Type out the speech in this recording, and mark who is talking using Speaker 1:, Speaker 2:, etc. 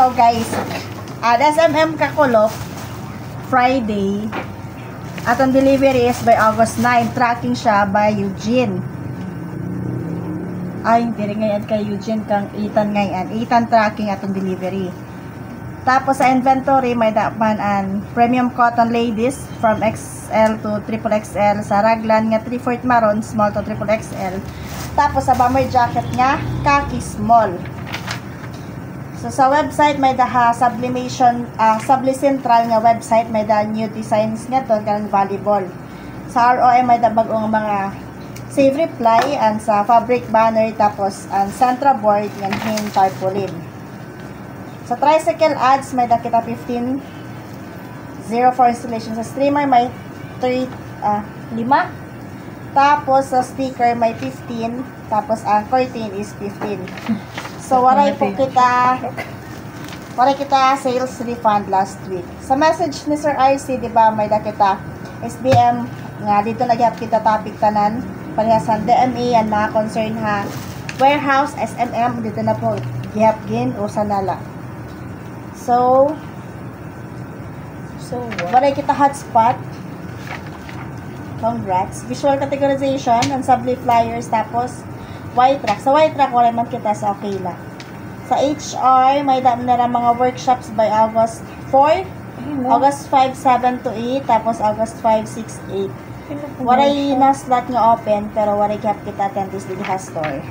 Speaker 1: So guys, SMM Kakulop, Friday. At ang delivery is by August 9. Tracking siya by Eugene. Ay, hindi rin ngayon kay Eugene, kang Ethan ngayon. Ethan tracking at ang delivery. Tapos sa inventory, may dapan ang premium cotton ladies from XL to XXL. Sa raglan nga 3/4 maroon, small to XXL. Tapos sa bomber jacket nga, khaki small. So sa website, may daha sublimation, Subli Central nga website, may da new designs nga to, karang volleyball. Sa ROM, may da bagong mga save reply, and sa fabric banner, tapos ang centra board, yan hin tarpaulin. Sa tricycle ads, may da kita 15, 04 installation. Sa streamer, may 5. Tapos sa sticker, may 15. Tapos ang curtain is 15. So, waray kita sales refund last week. Sa message ni Sir RC, di ba, may da kita SBM, nga dito nagyap kita topic tanan, panihasan DME, yan mga concern ha. Warehouse, SMM, dito na po, gihap gin o sanala. So, waray kita hotspot. Congrats. Visual categorization, and subli flyers, tapos Y-Track. Sa Y-Track, wala man kita sa okay lang. Sa HR, may dami na mga workshops by August 4, August 5, 7 to 8, tapos August 5, 6, 8. Waray na slot nga open, pero waray kap kita attend this store.